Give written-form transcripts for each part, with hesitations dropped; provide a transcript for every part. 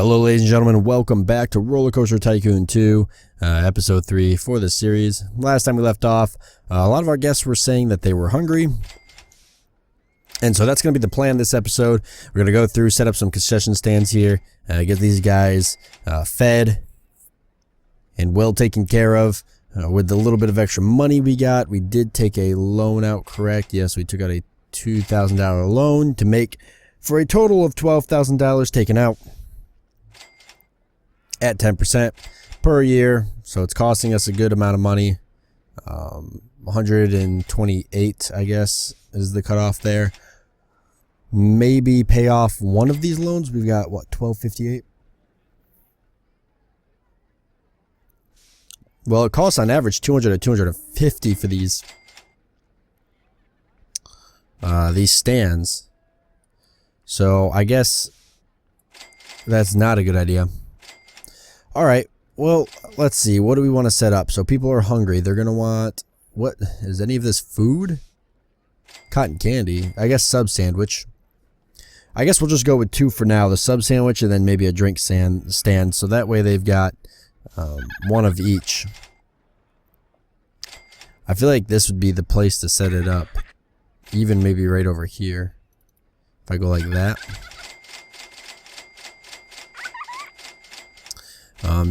Hello ladies and gentlemen, welcome back to Roller Coaster Tycoon 2, episode 3 for this series. Last time we left off, a lot of our guests were saying that they were hungry. And so that's going to be the plan this episode. We're going to go through, set up some concession stands here, get these guys fed and well taken care of. With the little bit of extra money we got, we did take a loan out, correct? Yes, we took out a $2,000 loan to make for a total of $12,000 taken out at 10% per year. So it's costing us a good amount of money. 128, I guess, is the cutoff there. Maybe pay off one of these loans. We've got what, 1258? Well, it costs on average 200 to 250 for these stands. So I guess that's not a good idea. All right. Well, let's see. What do we want to set up? So people are hungry. They're going to want, what is any of this food? Cotton candy. I guess sub sandwich. I guess we'll just go with 2 for now. The sub sandwich and then maybe a drink stand. So that way they've got one of each. I feel like this would be the place to set it up. Even maybe right over here. If I go like that.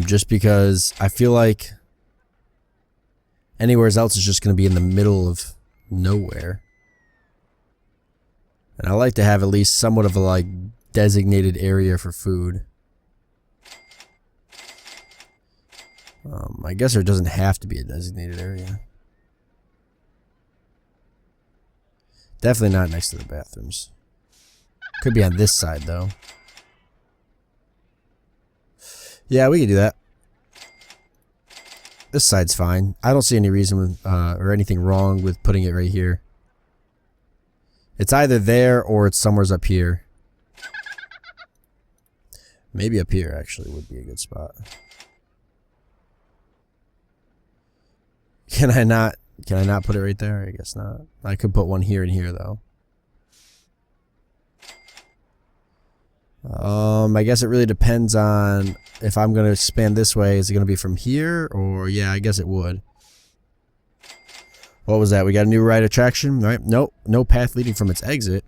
Just because I feel like anywhere else is just going to be in the middle of nowhere. And I like to have at least somewhat of a like designated area for food. I guess there doesn't have to be a designated area. Definitely not next to the bathrooms. Could be on this side though. Yeah, we can do that. This side's fine. I don't see any reason or anything wrong with putting it right here. It's either there or it's somewhere's up here. Maybe up here actually would be a good spot. Can I not put it right there? I guess not. I could put one here and here though. I guess it really depends on if I'm going to expand this way. Is it going to be from here? Or, yeah, I guess it would. What was that? We got a new ride attraction, right? Nope. No path leading from its exit.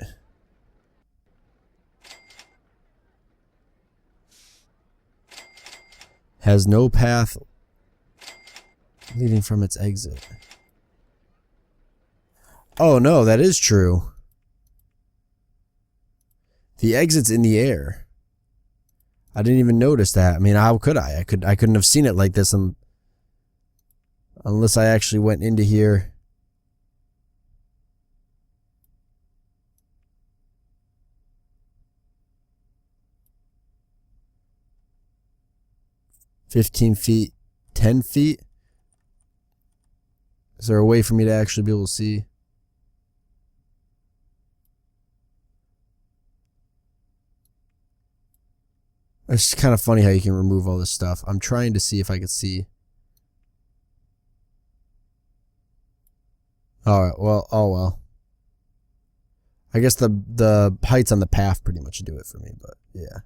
Has no path leading from its exit. Oh, no, that is true. The exit's in the air. I didn't even notice that. I mean, how could I? I couldn't have seen it like this unless I actually went into here. $15 feet, 10 feet. Is there a way for me to actually be able to see? It's kind of funny how you can remove all this stuff. I'm trying to see if I could see. Alright, well, oh well. I guess the heights on the path pretty much do it for me, but yeah.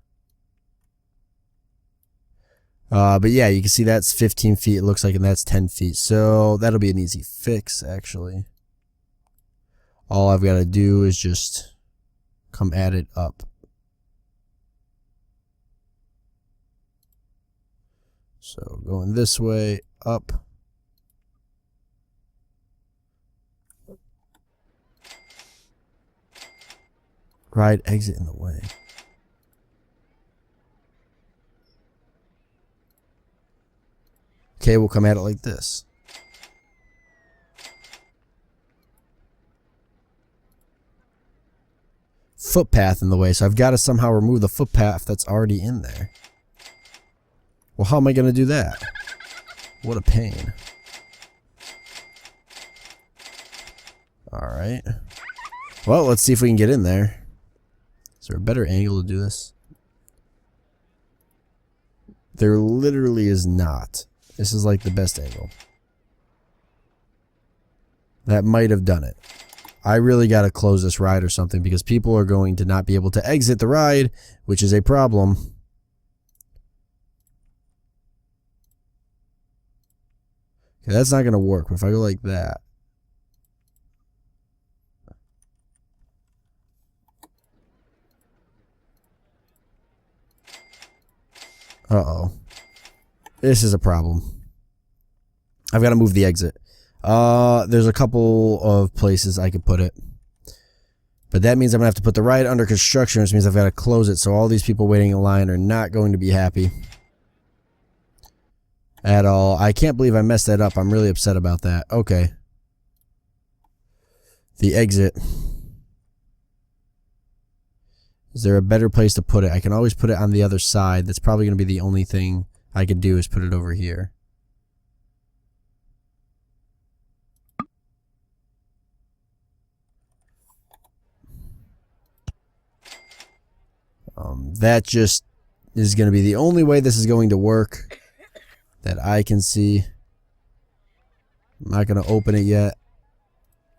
But yeah, you can see that's 15 feet, it looks like, and that's 10 feet. So that'll be an easy fix, actually. All I've got to do is just come at it up. So going this way, up. Ride exit in the way. Okay, we'll come at it like this. Footpath in the way, so I've got to somehow remove the footpath that's already in there. Well, how am I going to do that? What a pain. Alright. Well, let's see if we can get in there. Is there a better angle to do this? There literally is not. This is like the best angle. That might have done it. I really got to close this ride or something because people are going to not be able to exit the ride, which is a problem. Okay, that's not going to work. But if I go like that. Uh-oh. This is a problem. I've got to move the exit. There's a couple of places I could put it. But that means I'm going to have to put the ride under construction, which means I've got to close it. So all these people waiting in line are not going to be happy. At all. I can't believe I messed that up. I'm really upset about that. Okay. The exit. Is there a better place to put it? I can always put it on the other side. That's probably going to be the only thing I could do is put it over here. That just is going to be the only way this is going to work that I can see. I'm not going to open it yet.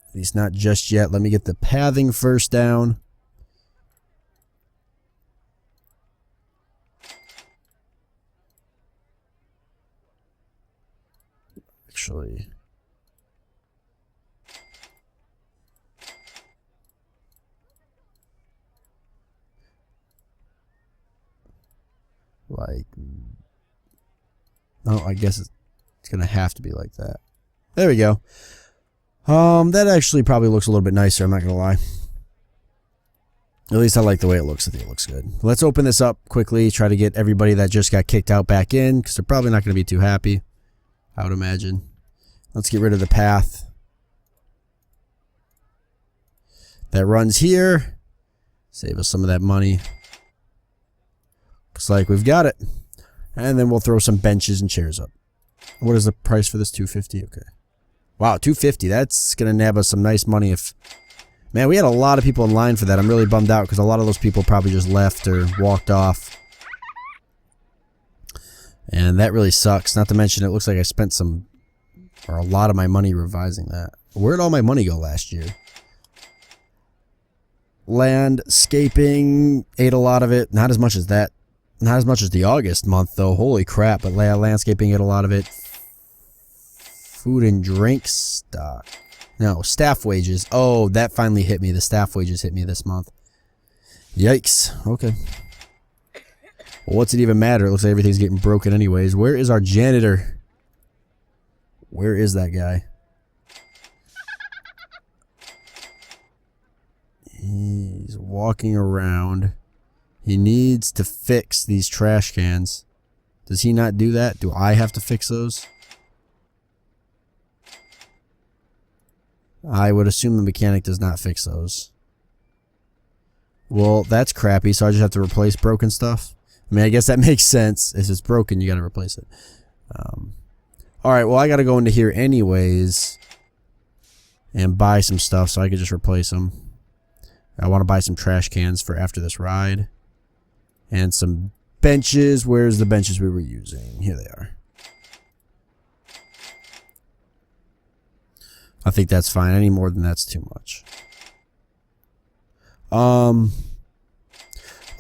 At least not just yet. Let me get the pathing first down. Actually, like, oh, I guess it's gonna have to be like that. There we go. That actually probably looks a little bit nicer, I'm not gonna lie. At least I like the way it looks. I think it looks good. Let's open this up quickly, try to get everybody that just got kicked out back in, because they're probably not gonna be too happy, I would imagine. Let's get rid of the path that runs here. Save us some of that money. Looks like we've got it. And then we'll throw some benches and chairs up. What is the price for this? $250? Okay. Wow, $250. That's going to nab us some nice money if... Man, we had a lot of people in line for that. I'm really bummed out because a lot of those people probably just left or walked off. And that really sucks. Not to mention it looks like I spent some... or a lot of my money revising that. Where'd all my money go last year? Landscaping ate a lot of it. Not as much as that. Not as much as the August month, though. Holy crap. But landscaping ate a lot of it. Food and drink stock. No, staff wages. Oh, that finally hit me. The staff wages hit me this month. Yikes. Okay. Well, what's it even matter? It looks like everything's getting broken anyways. Where is our janitor? Where is that guy? He's walking around. He needs to fix these trash cans. Does he not do that? Do I have to fix those? I would assume the mechanic does not fix those. Well, that's crappy, so I just have to replace broken stuff. I mean, I guess that makes sense. If it's broken, you gotta replace it. Alright, well, I gotta go into here anyways and buy some stuff so I can just replace them. I want to buy some trash cans for after this ride. And some benches. Where's the benches we were using? Here they are. I think that's fine. Any more than that's too much.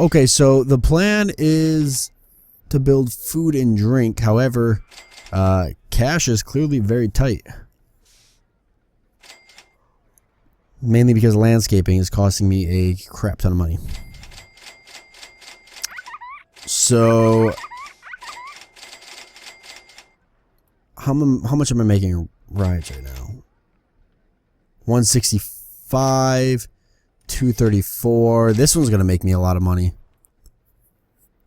Okay, so the plan is to build food and drink. However, cash is clearly very tight. Mainly because landscaping is costing me a crap ton of money. So, how much am I making rides right now? 165, 234. This one's gonna make me a lot of money.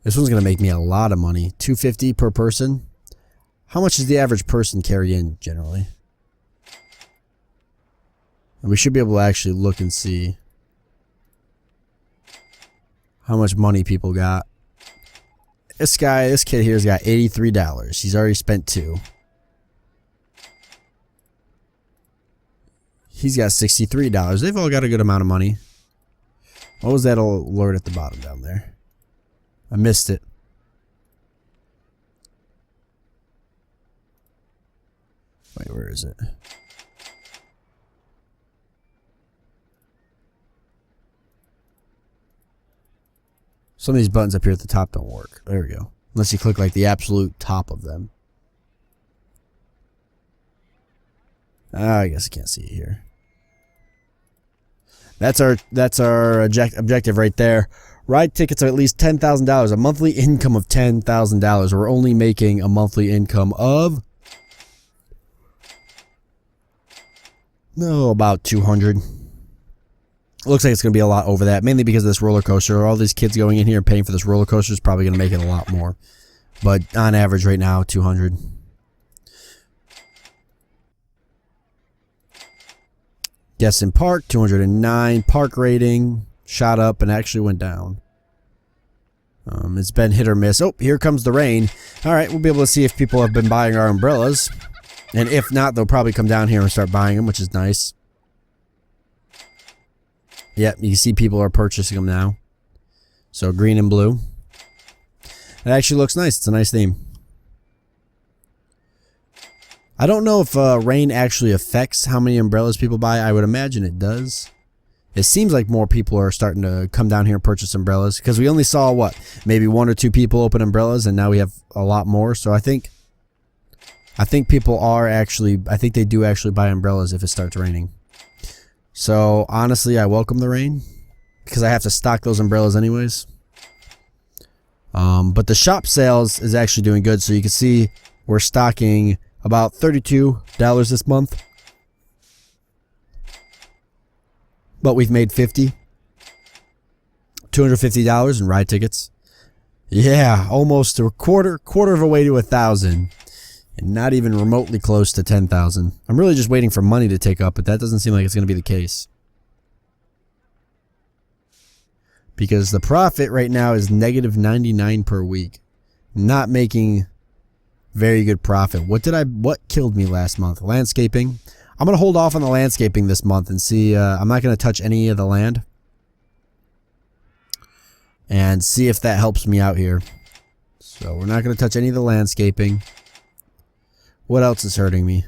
This one's gonna make me a lot of money. 250 per person. How much does the average person carry in generally? And we should be able to actually look and see how much money people got. This kid here's got $83. He's already spent $2. He's got $63. They've all got a good amount of money. What was that alert at the bottom down there? I missed it. Wait, where is it? Some of these buttons up here at the top don't work. There we go. Unless you click like the absolute top of them. I guess I can't see it here. That's our objective right there. Ride tickets are at least $10,000. A monthly income of $10,000. We're only making a monthly income of about 200. Looks like it's going to be a lot over that, mainly because of this roller coaster. All these kids going in here and paying for this roller coaster is probably going to make it a lot more. But on average right now, 200. Guests in park, 209. Park rating shot up and actually went down. It's been hit or miss. Oh, here comes the rain. All right, we'll be able to see if people have been buying our umbrellas. And if not, they'll probably come down here and start buying them, which is nice. Yep, you see people are purchasing them now. So green and blue. It actually looks nice. It's a nice theme. I don't know if rain actually affects how many umbrellas people buy. I would imagine it does. It seems like more people are starting to come down here and purchase umbrellas, because we only saw, what, maybe 1 or 2 people open umbrellas, and now we have a lot more. So I think people are actually, I think they do actually buy umbrellas if it starts raining. So honestly, I welcome the rain, because I have to stock those umbrellas anyways. But the shop sales is actually doing good. So you can see we're stocking about $32 this month. But we've made $250 in ride tickets. Yeah, almost a quarter of a way to 1,000. And not even remotely close to 10,000. I'm really just waiting for money to take up, but that doesn't seem like it's going to be the case. Because the profit right now is negative 99 per week. Not making very good profit. What killed me last month? Landscaping. I'm going to hold off on the landscaping this month and see. I'm not going to touch any of the land. And see if that helps me out here. So we're not going to touch any of the landscaping. What else is hurting me?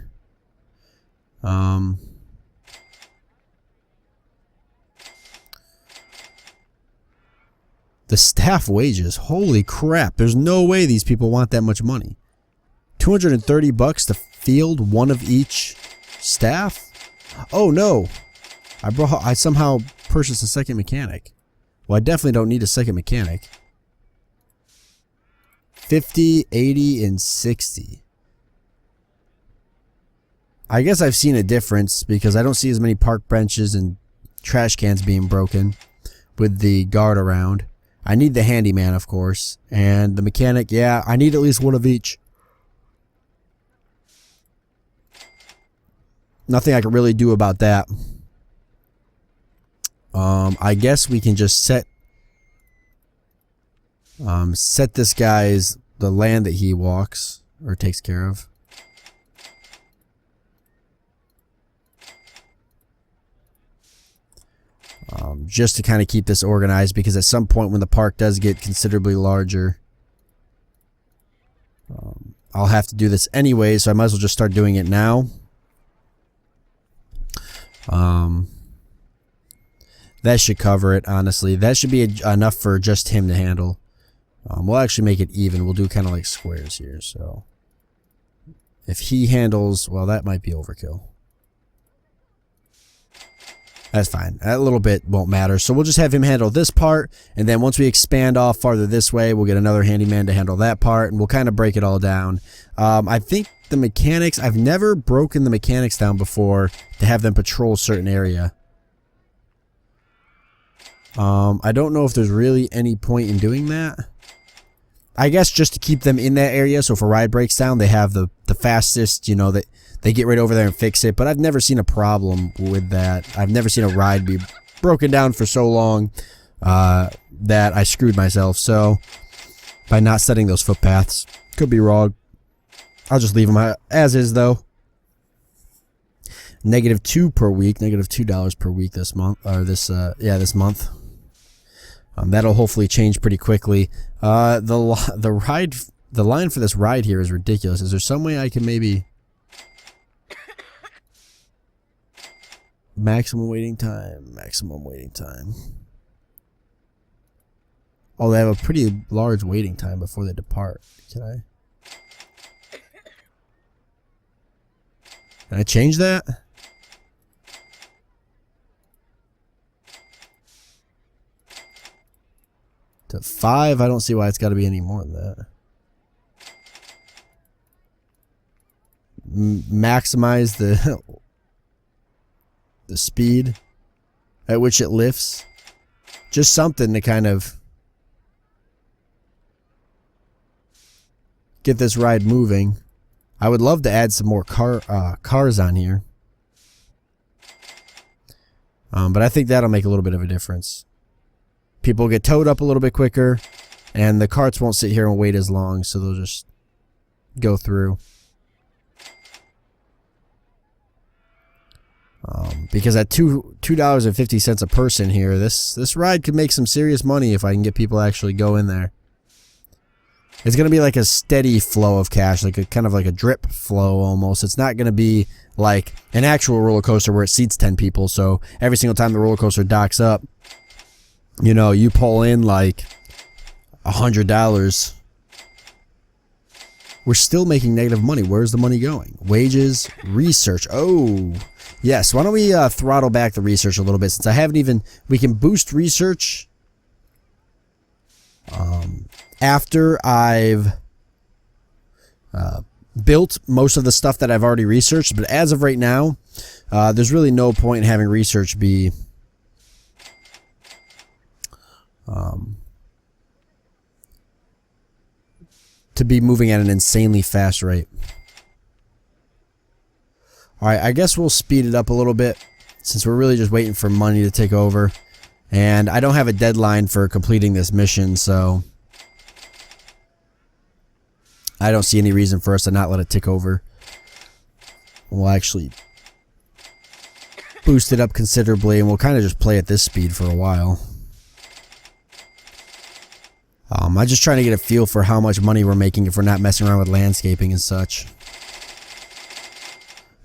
The staff wages. Holy crap. There's no way these people want that much money. $230 to field one of each staff? Oh no. I somehow purchased a second mechanic. Well, I definitely don't need a second mechanic. 50, 80, and 60. I guess I've seen a difference because I don't see as many park benches and trash cans being broken with the guard around. I need the handyman, of course, and the mechanic. Yeah, I need at least one of each. Nothing I can really do about that. I guess we can just set this guy's the land that he walks or takes care of. Just to kind of keep this organized, because at some point when the park does get considerably larger, I'll have to do this anyway, so I might as well just start doing it now. That should cover it, honestly. That should be enough for just him to handle. We'll actually make it even. We'll do kind of like squares here, so if he handles, well, that might be overkill. That's fine. That little bit won't matter. So we'll just have him handle this part, and then once we expand off farther this way, we'll get another handyman to handle that part, and we'll kind of break it all down. I think the mechanics, I've never broken the mechanics down before to have them patrol a certain area. I don't know if there's really any point in doing that. I guess just to keep them in that area, so if a ride breaks down, they have the fastest, you know, that they get right over there and fix it. But I've never seen a problem with that. I've never seen a ride be broken down for so long that I screwed myself. So by not setting those footpaths, could be wrong. I'll just leave them as is, though. -2 per week, -$2 per week this month, or this month. That'll hopefully change pretty quickly. The line for this ride here is ridiculous. Is there some way I can maybe maximum waiting time? Oh, they have a pretty large waiting time before they depart. Can I? Can I change that? To 5? I don't see why it's got to be any more than that. Maximize the speed at which it lifts. Just something to kind of get this ride moving. I would love to add some more cars on here. But I think that'll make a little bit of a difference. People get towed up a little bit quicker, and the carts won't sit here and wait as long, so they'll just go through. Because at $2.50 a person here, this ride could make some serious money if I can get people to actually go in there. It's going to be like a steady flow of cash, like a kind of like a drip flow almost. It's not going to be like an actual roller coaster where it seats 10 people, so every single time the roller coaster docks up, you know, you pull in like $100. We're still making negative money. Where's the money going? Wages, research. Oh, yes. Why don't we throttle back the research a little bit, since I haven't even... We can boost research after I've built most of the stuff that I've already researched. But as of right now, there's really no point in having research be... to be moving at an insanely fast rate. Alright, I guess we'll speed it up a little bit, since we're really just waiting for money to take over. And I don't have a deadline for completing this mission, so I don't see any reason for us to not let it tick over. We'll actually boost it up considerably, and we'll kind of just play at this speed for a while. I'm just trying to get a feel for how much money we're making if we're not messing around with landscaping and such.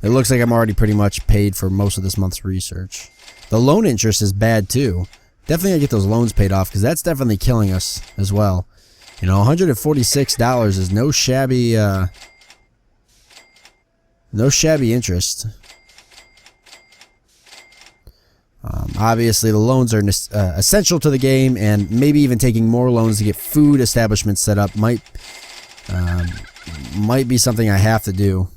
It looks like I'm already pretty much paid for most of this month's research. The loan interest is bad too. Definitely gotta get those loans paid off, because that's definitely killing us as well. You know, $146 is no shabby interest. Obviously, the loans are essential to the game, and maybe even taking more loans to get food establishments set up might be something I have to do.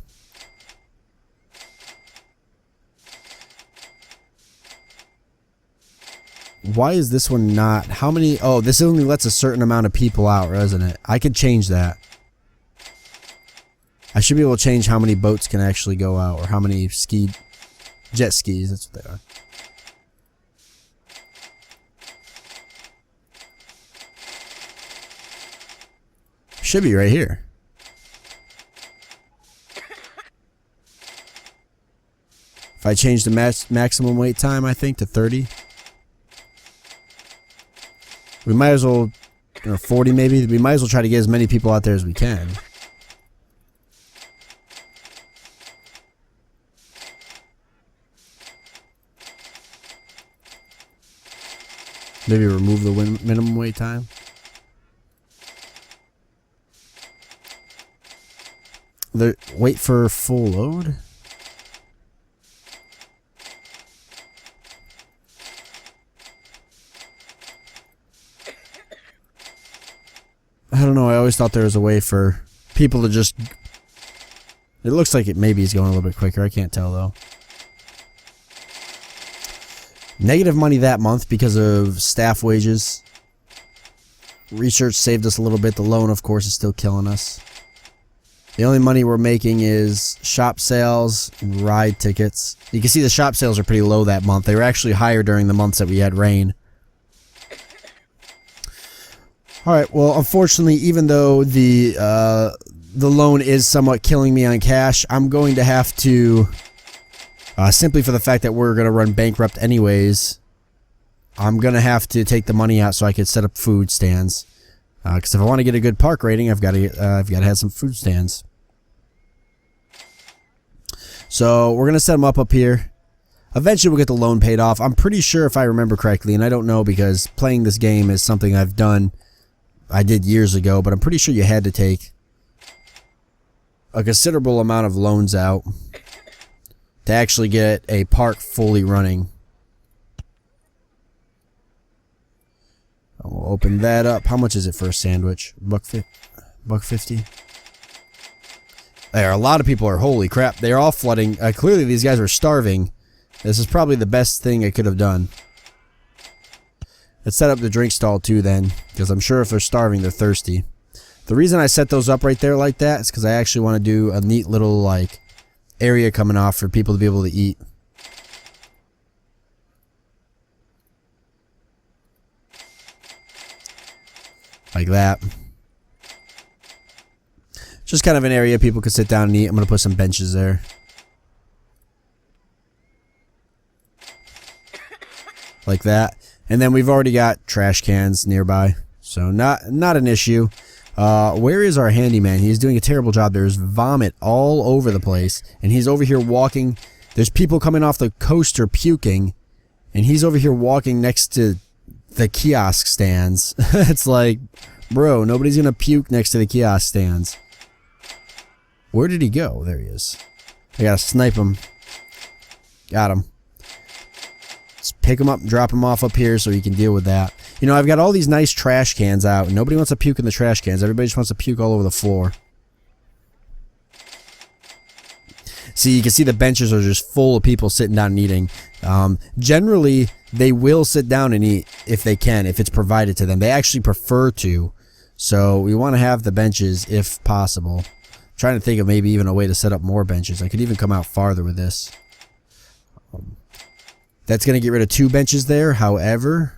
Why is this one not? How many? Oh, this only lets a certain amount of people out, doesn't it? I could change that. I should be able to change how many boats can actually go out, or how many jet skis. That's what they are. Should be right here. If I change the maximum wait time, I think, to 30. We might as well, or 40 maybe. We might as well try to get as many people out there as we can. Maybe remove the minimum wait time. Wait for full load? I don't know, I always thought there was a way for people to just... It looks like it maybe is going a little bit quicker, I can't tell though. Negative money that month because of staff wages. Research saved us a little bit, the loan of course is still killing us. The only money we're making is shop sales and ride tickets. You can see the shop sales are pretty low that month. They were actually higher during the months that we had rain. Alright, well, unfortunately, even though the loan is somewhat killing me on cash, I'm going to have to, simply for the fact that we're going to run bankrupt anyways, I'm going to have to take the money out so I can set up food stands. Because if I want to get a good park rating, I've got to have some food stands. So we're going to set them up here. Eventually we'll get the loan paid off. I'm pretty sure, if I remember correctly, and I don't know because playing this game is something I did years ago, but I'm pretty sure you had to take a considerable amount of loans out to actually get a park fully running. We'll open that up. How much is it for a sandwich? $1.50. There, a lot of people are, holy crap, they're all flooding. Clearly these guys were starving. This is probably the best thing I could have done. Let's set up the drink stall too then, because I'm sure if they're starving, they're thirsty. The reason I set those up right there like that is because I actually want to do a neat little, like, area coming off for people to be able to eat. Like that. Just kind of an area people could sit down and eat. I'm going to put some benches there. Like that. And then we've already got trash cans nearby. So not an issue. Where is our handyman? He's doing a terrible job. There's vomit all over the place. And he's over here walking. There's people coming off the coaster puking. And he's over here walking next to the kiosk stands. It's like, bro, nobody's going to puke next to the kiosk stands. Where did he go? There he is. I gotta snipe him. Got him. Let's pick him up and drop him off up here so he can deal with that. You know, I've got all these nice trash cans out, and nobody wants to puke in the trash cans. Everybody just wants to puke all over the floor. See, you can see the benches are just full of people sitting down and eating. Generally, they will sit down and eat if they can, if it's provided to them. They actually prefer to. So we want to have the benches if possible. Trying to think of maybe even a way to set up more benches. I could even come out farther with this. That's going to get rid of 2 benches there. However,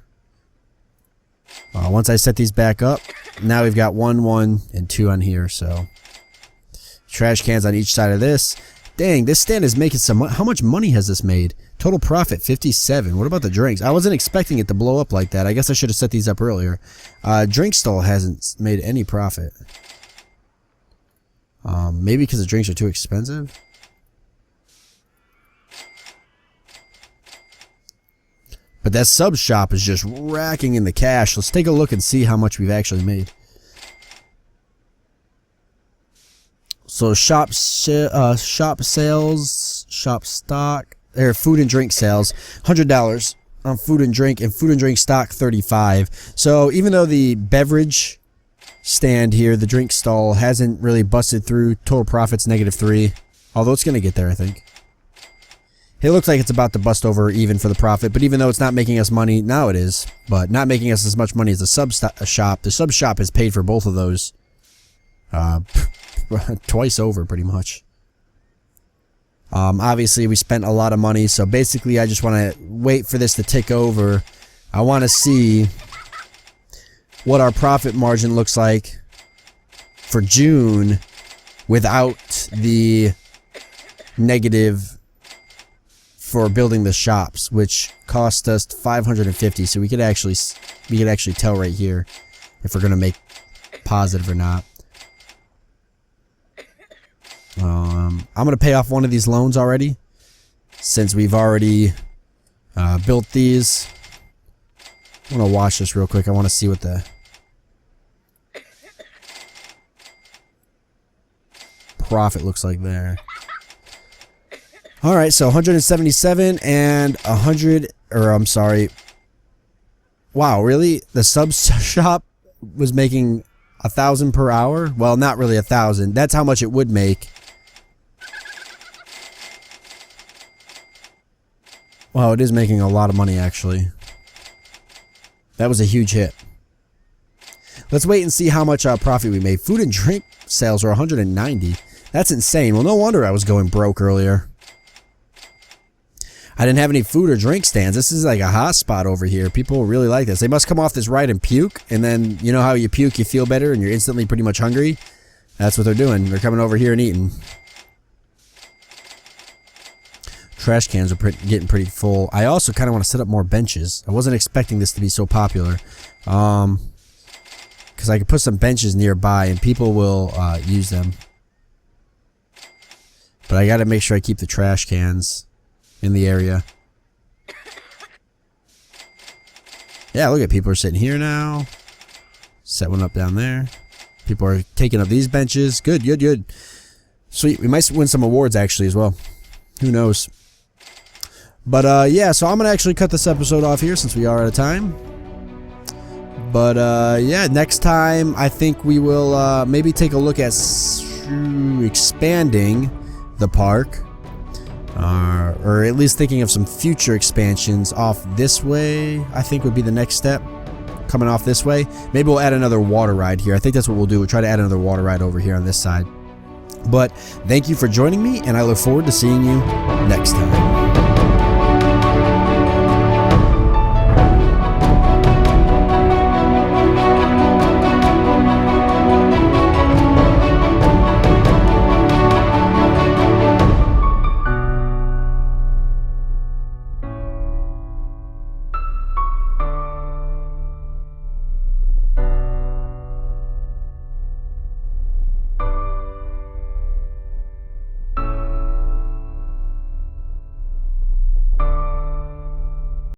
once I set these back up, now we've got 1, 1, and 2 on here. So trash cans on each side of this. Dang, this stand is making some money. How much money has this made? Total profit, 57. What about the drinks? I wasn't expecting it to blow up like that. I guess I should have set these up earlier. Drink stall hasn't made any profit. Maybe because the drinks are too expensive? But that sub shop is just racking in the cash. Let's take a look and see how much we've actually made. So shop sales, shop stock, or food and drink sales, $100 on food and drink stock, $35. So even though the beverage stand here, the drink stall, hasn't really busted through, total profit's -3, although it's going to get there, I think. It looks like it's about to bust over even for the profit, but even though it's not making us money, now it is, but not making us as much money as the sub shop. The sub shop has paid for both of those twice over, pretty much. Obviously, we spent a lot of money, so basically I just want to wait for this to tick over. I want to see what our profit margin looks like for June without the negative for building the shops, which cost us $550. So we could actually tell right here if we're gonna make positive or not. I'm gonna pay off one of these loans already, since we've already built these. I'm gonna watch this real quick. I want to see what the profit looks like there. Alright, so 177 and 100, or I'm sorry. Wow, really? The sub shop was making 1,000 per hour? Well, not really 1,000. That's how much it would make. Wow, it is making a lot of money, actually. That was a huge hit. Let's wait and see how much profit we made. Food and drink sales are 190. That's insane. Well, no wonder I was going broke earlier. I didn't have any food or drink stands. This is like a hot spot over here. People really like this. They must come off this ride and puke, and then you know how you puke, you feel better, and you're instantly pretty much hungry? That's what they're doing. They're coming over here and eating. Trash cans are getting pretty full. I also kind of want to set up more benches. I wasn't expecting this to be so popular. Because I could put some benches nearby and people will use them. But I got to make sure I keep the trash cans in the area. Yeah, look at people are sitting here now. Set one up down there. People are taking up these benches. Good, good, good. Sweet. We might win some awards actually as well. Who knows? But yeah, so I'm gonna actually cut this episode off here since we are out of time. But yeah, next time I think we will maybe take a look at expanding the park, or at least thinking of some future expansions off this way. I think would be the next step, coming off this way. Maybe we'll add another water ride here. I think that's what we'll do. We'll try to add another water ride over here on this side. But thank you for joining me, and I look forward to seeing you next time.